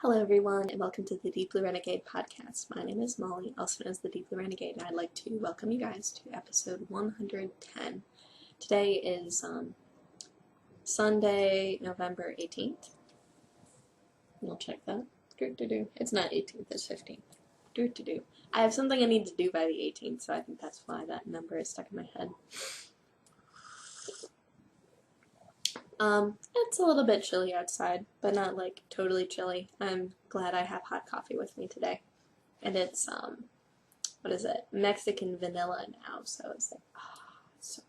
Hello everyone, and welcome to the Deep Blue Renegade podcast. My name is Molly, also known as the Deep Blue Renegade, and I'd like to welcome you guys to episode 110. Today is Sunday, November 18th. We'll check that. It's not 18th, it's 15th. I have something I need to do by the 18th, so I think that's why that number is stuck in my head. It's a little bit chilly outside, but not like totally chilly. I'm glad I have hot coffee with me today. And it's, what is it? Mexican vanilla now, so it's like, it's so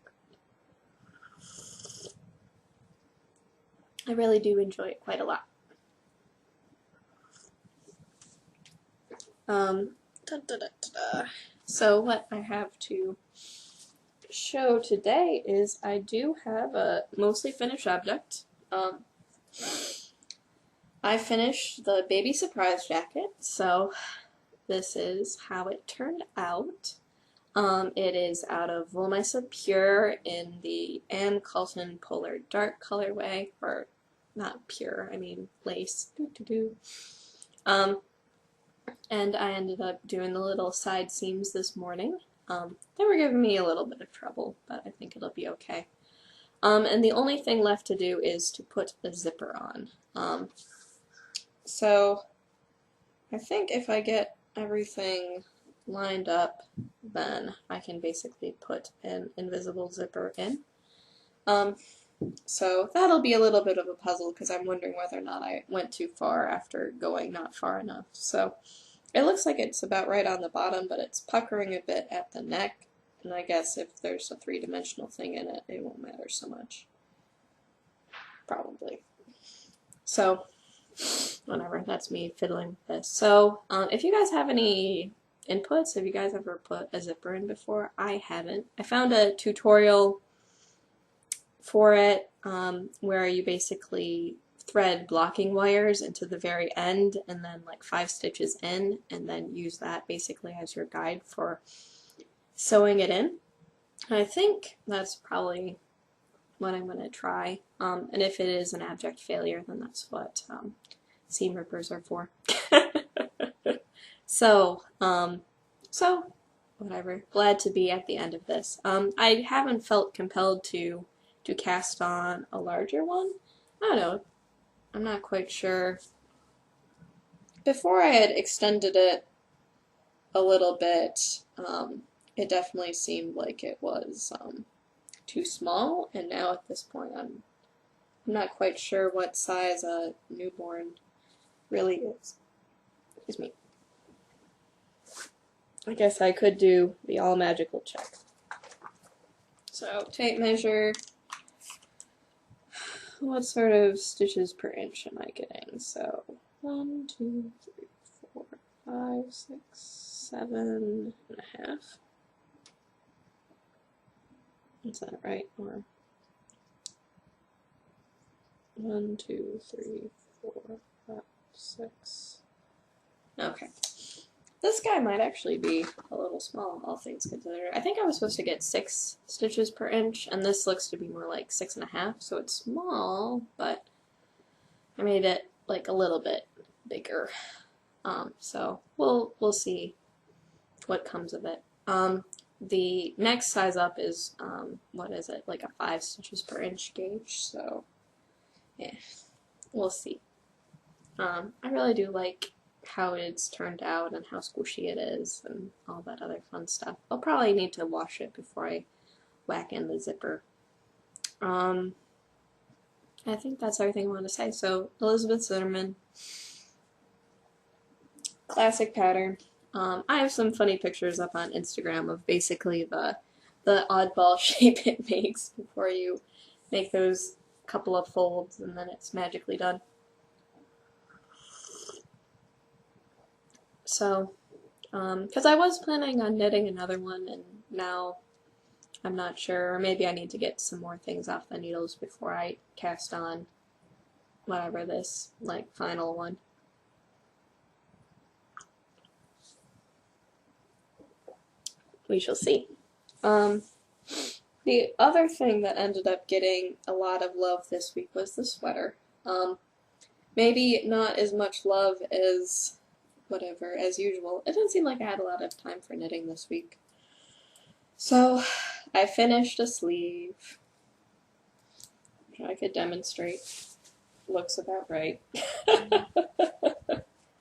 good. I really do enjoy it quite a lot. So what I have to show today is I do have a mostly finished object. I finished the baby surprise jacket, so this is how it turned out. It is out of Woolmeister Pure in the Ann Coulton Polar Dark colorway, or not pure, I mean lace. And I ended up doing the little side seams this morning. They were giving me a little bit of trouble, but I think it'll be okay. And the only thing left to do is to put the zipper on. So I think if I get everything lined up, then I can basically put an invisible zipper in. So that'll be a little bit of a puzzle because I'm wondering whether or not I went too far after going not far enough. So it looks like it's about right on the bottom, but it's puckering a bit at the neck, and I guess if there's a three-dimensional thing in it, it won't matter so much. Probably. So, whatever, that's me fiddling with this. So, if you guys have any inputs, have you guys ever put a zipper in before? I haven't. I found a tutorial for it where you basically thread blocking wires into the very end and then like 5 stitches in, and then use that basically as your guide for sewing it in. And I think that's probably what I'm going to try. And if it is an abject failure, then that's what seam rippers are for. So whatever. Glad to be at the end of this. I haven't felt compelled to cast on a larger one. I don't know. I'm not quite sure. Before I had extended it a little bit, it definitely seemed like it was too small, and now at this point I'm not quite sure what size a newborn really is. Excuse me. I guess I could do the all magical check. So tape measure. What sort of stitches per inch am I getting? So 1, 2, 3, 4, 5, 6, 7 and a half. Is that right? Or 1, 2, 3, 4, 5, 6. Okay. This guy might actually be a little small, all things considered. I think I was supposed to get 6 stitches per inch, and this looks to be more like 6.5, so it's small, but I made it like a little bit bigger. So we'll see what comes of it. The next size up is, what is it, like a 5 stitches per inch gauge, so yeah, we'll see. I really do like how it's turned out and how squishy it is and all that other fun stuff. I'll probably need to wash it before I whack in the zipper. I think that's everything I want to say. So, Elizabeth Zimmerman, classic pattern. I have some funny pictures up on Instagram of basically the oddball shape it makes before you make those couple of folds, and then it's magically done. So, because I was planning on knitting another one, and now I'm not sure, or maybe I need to get some more things off the needles before I cast on whatever this, like, final one. We shall see. The other thing that ended up getting a lot of love this week was the sweater. maybe not as much love as whatever, as usual. It didn't seem like I had a lot of time for knitting this week. So, I finished a sleeve, which I could demonstrate. Looks about right.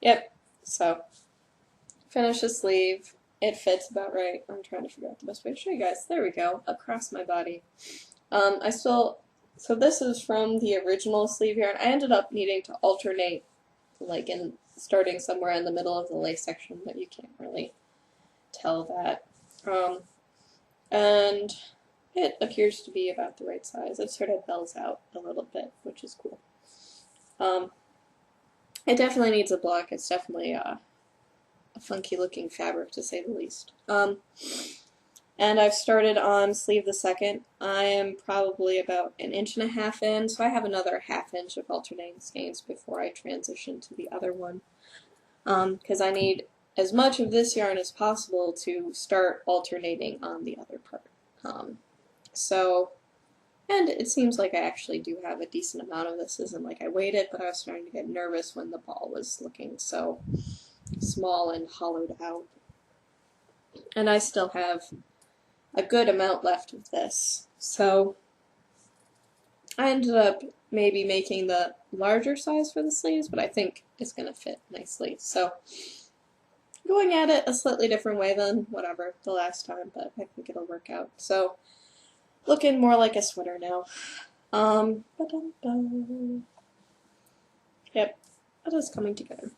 Yep, so, finished a sleeve. It fits about right. I'm trying to figure out the best way to show you guys. There we go, across my body. So this is from the original sleeve yarn. I ended up needing to alternate, like starting somewhere in the middle of the lace section, but you can't really tell that. And it appears to be about the right size. It sort of bells out a little bit, which is cool. It definitely needs a block. It's definitely a funky looking fabric, to say the least. And I've started on sleeve the second. I am probably about 1.5 inches in, so I have another 1/2 inch of alternating skeins before I transition to the other one. Because I need as much of this yarn as possible to start alternating on the other part. And it seems like I actually do have a decent amount of this. Isn't like I waited, but I was starting to get nervous when the ball was looking so small and hollowed out. And I still have a good amount left of this. So I ended up maybe making the larger size for the sleeves, but I think it's going to fit nicely. So going at it a slightly different way than whatever the last time, but I think it'll work out. So looking more like a sweater now. Yep, it is coming together.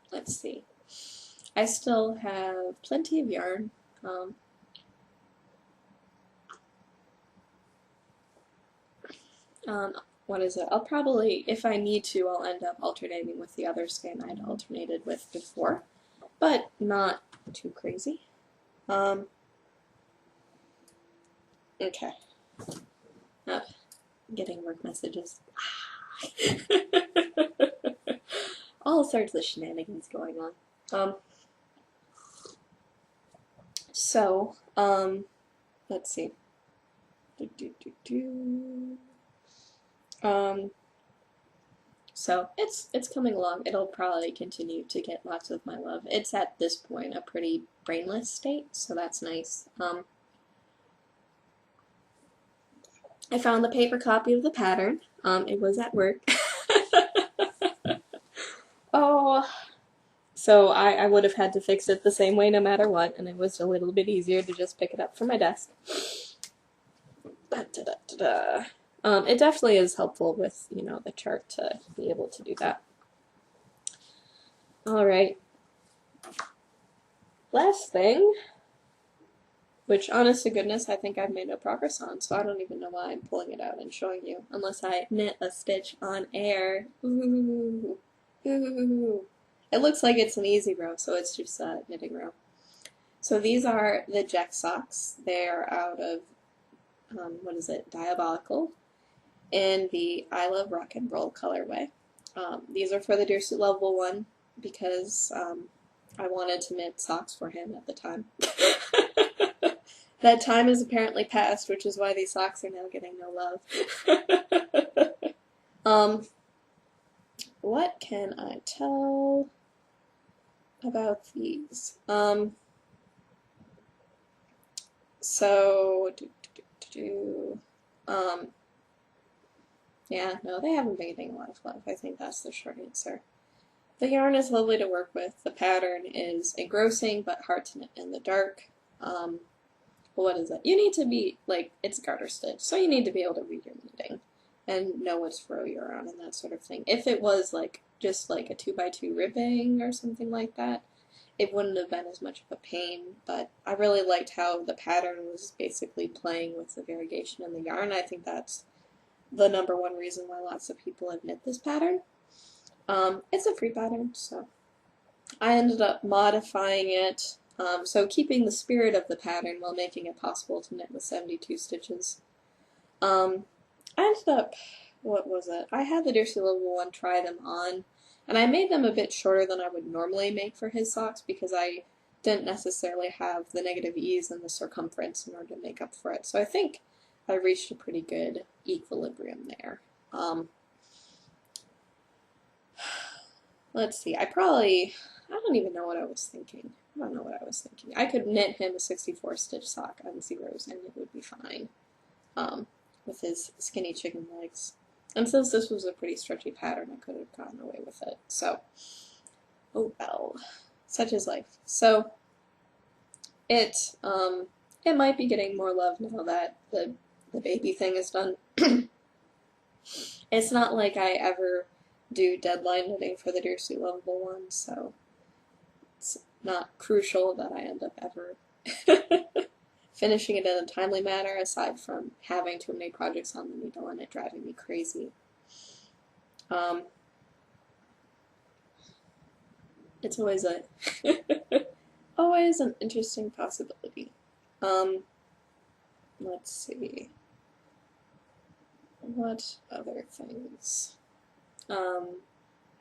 Let's see. I still have plenty of yarn. What is it? I'll probably, if I need to, I'll end up alternating with the other skein I'd alternated with before, but not too crazy. Okay. Oh, getting work messages. All sorts of shenanigans going on. Let's see. So it's coming along. It'll probably continue to get lots of my love. It's at this point a pretty brainless state, so that's nice. I found the paper copy of the pattern. It was at work. Oh, so I would have had to fix it the same way no matter what, and it was a little bit easier to just pick it up from my desk. It definitely is helpful with, the chart to be able to do that. Alright. Last thing, which honest to goodness I think I've made no progress on, so I don't even know why I'm pulling it out and showing you, unless I knit a stitch on air. Ooh. Ooh. It looks like it's an easy row, so it's just a knitting row. So these are the Jack socks. They're out of, Diabolical, in the I Love Rock and Roll colorway. These are for the Deersuit Level 1 because I wanted to knit socks for him at the time. That time is apparently past, which is why these socks are now getting no love. What can I tell about these? Yeah, no, they haven't been getting a lot of love. I think that's the short answer. The yarn is lovely to work with. The pattern is engrossing but hard to knit in the dark. What is it? You need to be, it's garter stitch, so you need to be able to read your knitting and know which row you're on and that sort of thing. If it was, just a 2x2 ribbing or something like that, it wouldn't have been as much of a pain, but I really liked how the pattern was basically playing with the variegation in the yarn. I think that's the #1 reason why lots of people have knit this pattern. It's a free pattern, so I ended up modifying it, so keeping the spirit of the pattern while making it possible to knit with 72 stitches. I ended up, what was it? I had the Deersuit Level 1 try them on, and I made them a bit shorter than I would normally make for his socks because I didn't necessarily have the negative ease and the circumference in order to make up for it. So I think I reached a pretty good equilibrium there. let's see, I don't even know what I was thinking. I don't know what I was thinking. I could knit him a 64 stitch sock on zeros and it would be fine, with his skinny chicken legs. And since this was a pretty stretchy pattern, I could have gotten away with it. So, oh well, such is life. So, it might be getting more love now that the baby thing is done. It's not like I ever do deadline knitting for the Dearly Lovable one, so it's not crucial that I end up ever finishing it in a timely manner, aside from having too many projects on the needle and it driving me crazy. It's always always an interesting possibility. Let's see. What other things?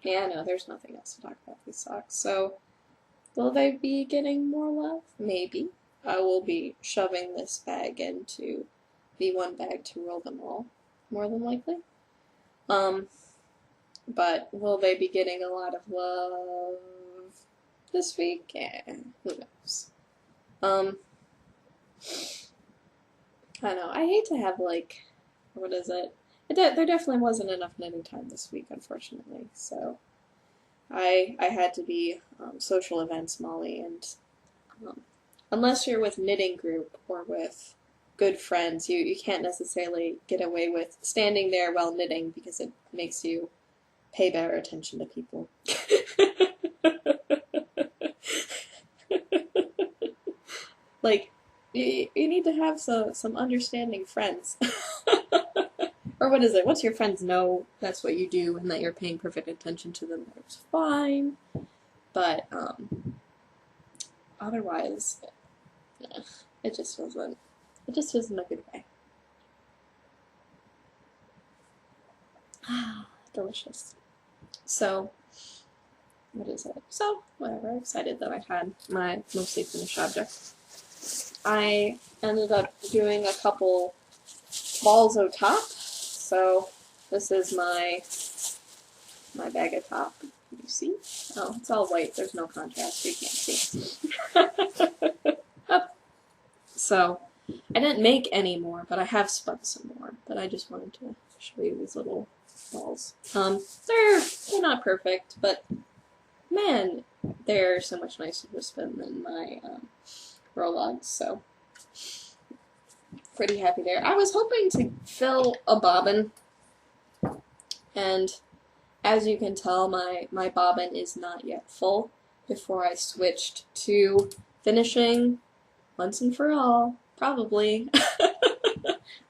Yeah, no, there's nothing else to talk about these socks. So, will they be getting more love? Maybe. I will be shoving this bag into the one bag to roll them all, more than likely. But will they be getting a lot of love this week? Yeah, who knows. I don't know. I hate to have, like, what is it? There definitely wasn't enough knitting time this week, unfortunately. So I had to be social events Molly, and unless you're with knitting group or with good friends, you can't necessarily get away with standing there while knitting because it makes you pay better attention to people. Like, you need to have some understanding friends. Or what is it? Once your friends know that's what you do and that you're paying perfect attention to them, it's fine. But, otherwise, it just wasn't a good way. Delicious. So, what is it? So, whatever, excited that I had my mostly finished object. I ended up doing a couple balls of top. So, this is my bag of top. Can you see? Oh, it's all white. There's no contrast, so you can't see. Oh. So, I didn't make any more, but I have spun some more. But I just wanted to show you these little balls. They're not perfect, but man, they're so much nicer to spin than my roll-ons, so pretty happy there. I was hoping to fill a bobbin, and as you can tell, my bobbin is not yet full before I switched to finishing, once and for all, probably,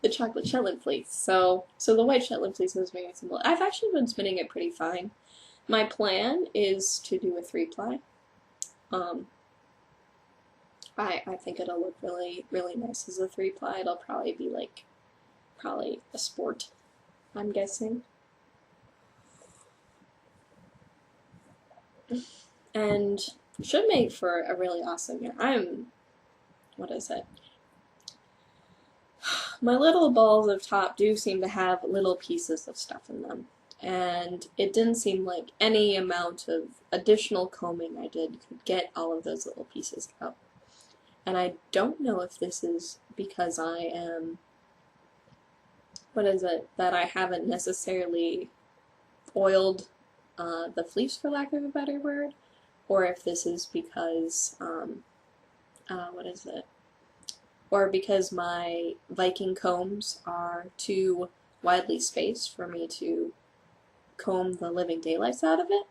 the chocolate Shetland fleece. So the white Shetland fleece is making some. I've actually been spinning it pretty fine. My plan is to do a 3-ply. I think it'll look really, really nice as a 3-ply. It'll probably be probably a sport, I'm guessing. And should make for a really awesome yarn. What is it? My little balls of top do seem to have little pieces of stuff in them. And it didn't seem like any amount of additional combing I did could get all of those little pieces out. And I don't know if this is because I am, that I haven't necessarily oiled the fleece, for lack of a better word, or if this is because, or because my Viking combs are too widely spaced for me to comb the living daylights out of it.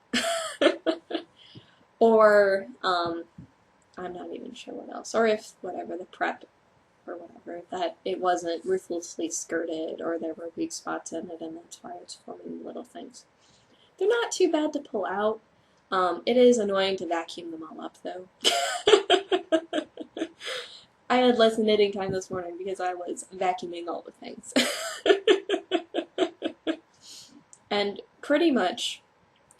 Or, I'm not even sure what else. Or if, the prep, or whatever, that it wasn't ruthlessly skirted, or there were weak spots in it, and that's why it's forming little things. They're not too bad to pull out. It is annoying to vacuum them all up, though. I had less knitting time this morning because I was vacuuming all the things. And pretty much,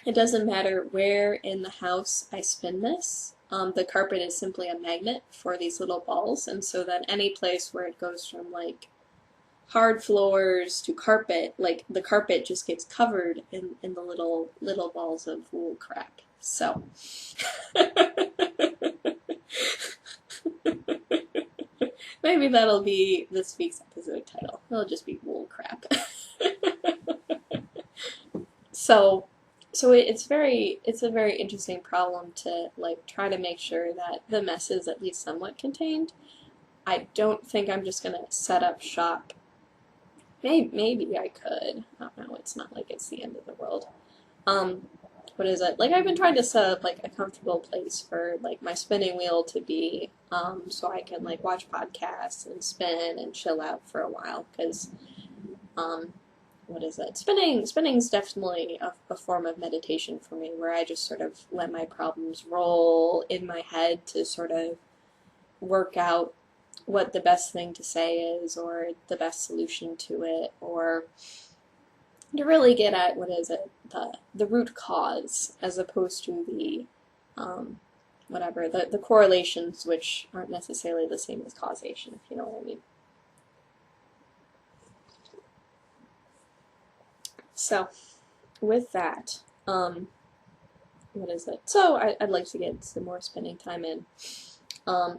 it doesn't matter where in the house I spin this. The carpet is simply a magnet for these little balls, and so that any place where it goes from hard floors to carpet, like the carpet just gets covered in the little balls of wool crap. So maybe that'll be this week's episode title. It'll just be wool crap. So it's a very interesting problem to like try to make sure that the mess is at least somewhat contained. I don't think I'm just gonna set up shop. Maybe I could. I don't know. It's not like it's the end of the world. What is it? Like I've been trying to set up like a comfortable place for like my spinning wheel to be, so I can like watch podcasts and spin and chill out for a while. Because, what is it? Spinning's definitely a form of meditation for me, where I just sort of let my problems roll in my head to sort of work out what the best thing to say is, or the best solution to it, or to really get at what is it, the root cause, as opposed to the the correlations, which aren't necessarily the same as causation, if you know what I mean. So with that, what is it? So I'd like to get some more spinning time in.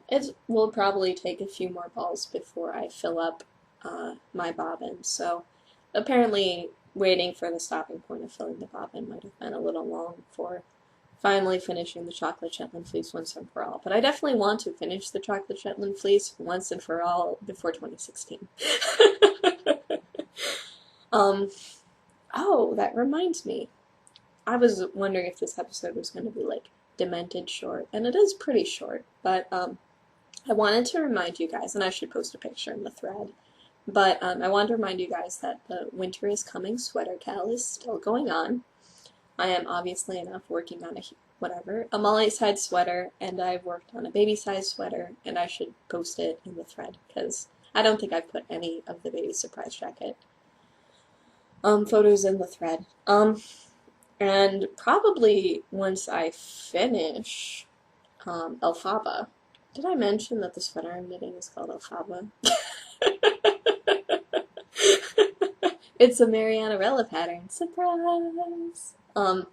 It will probably take a few more balls before I fill up my bobbin. So apparently waiting for the stopping point of filling the bobbin might have been a little long for finally finishing the chocolate Shetland fleece once and for all. But I definitely want to finish the chocolate Shetland fleece once and for all before 2016. Oh, that reminds me. I was wondering if this episode was going to be like demented short, and it is pretty short, but I wanted to remind you guys, and I should post a picture in the thread, but I wanted to remind you guys that the Winter is Coming sweater cal is still going on. I am obviously enough working on a Molly-sized sweater, and I've worked on a baby-sized sweater, and I should post it in the thread, because I don't think I've put any of the baby surprise jacket photos in the thread. And probably once I finish Alfaba. Did I mention that the sweater I'm knitting is called Alfaba? It's a Marianarella pattern. Surprise! Or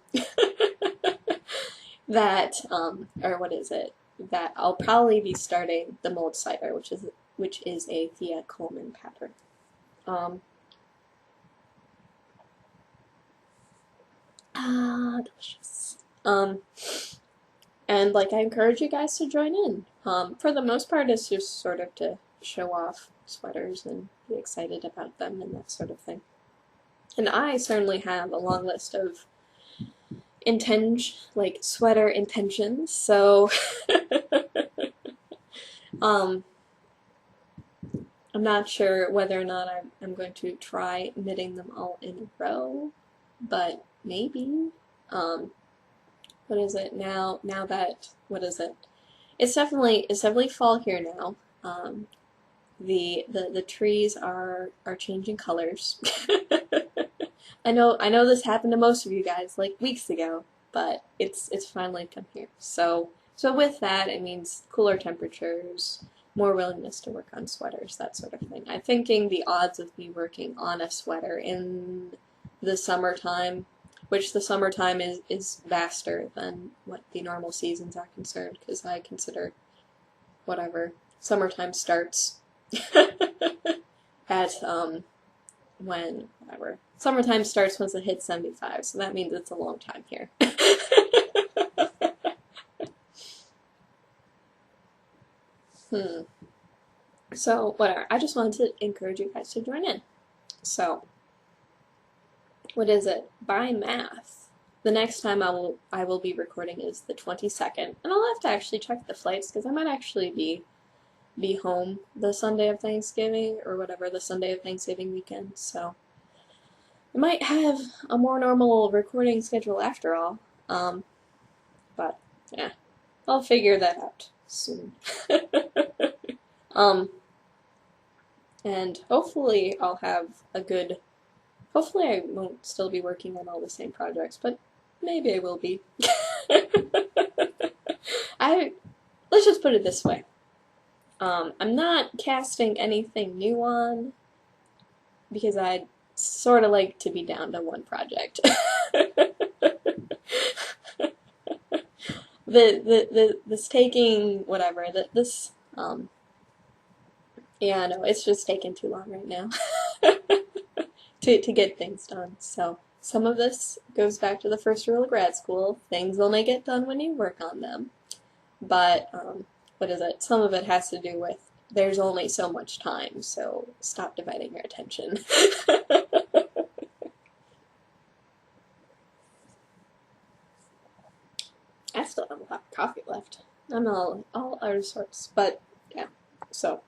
what is it? That I'll probably be starting the mold cider, which is a Thea Coleman pattern. Delicious. And like I encourage you guys to join in. For the most part, it's just sort of to show off sweaters and be excited about them and that sort of thing. And I certainly have a long list of sweater intentions, so I'm not sure whether or not I'm going to try knitting them all in a row, but maybe. What is it now? What is it? It's definitely fall here now. The trees are changing colors. I know this happened to most of you guys like weeks ago, but it's finally come here. So with that, it means cooler temperatures, more willingness to work on sweaters, that sort of thing. I'm thinking the odds of me working on a sweater in the summertime, which the summertime is vaster than what the normal seasons are concerned, because I consider summertime starts at summertime starts once it hits 75, so that means it's a long time here. So whatever, I just wanted to encourage you guys to join in. So what is it? By math, the next time I will be recording is the 22nd, and I'll have to actually check the flights, because I might actually be home the Sunday of Thanksgiving, or whatever, the Sunday of Thanksgiving weekend, so I might have a more normal recording schedule after all, but yeah, I'll figure that out soon. And hopefully I'll have hopefully I won't still be working on all the same projects, but maybe I will be. Let's just put it this way. I'm not casting anything new on. because I'd sort of like to be down to one project. This taking whatever this yeah, no, it's just taking too long right now to get things done. So some of this goes back to the first rule of grad school: things only get done when you work on them. But what is it? Some of it has to do with there's only so much time, so stop dividing your attention. I still have a lot of coffee left. I'm all out of sorts, but yeah. So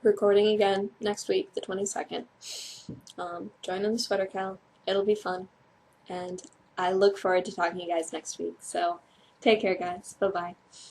recording again next week, the 22nd. Join in the sweater cal. It'll be fun, and I look forward to talking to you guys next week. So take care, guys. Bye bye.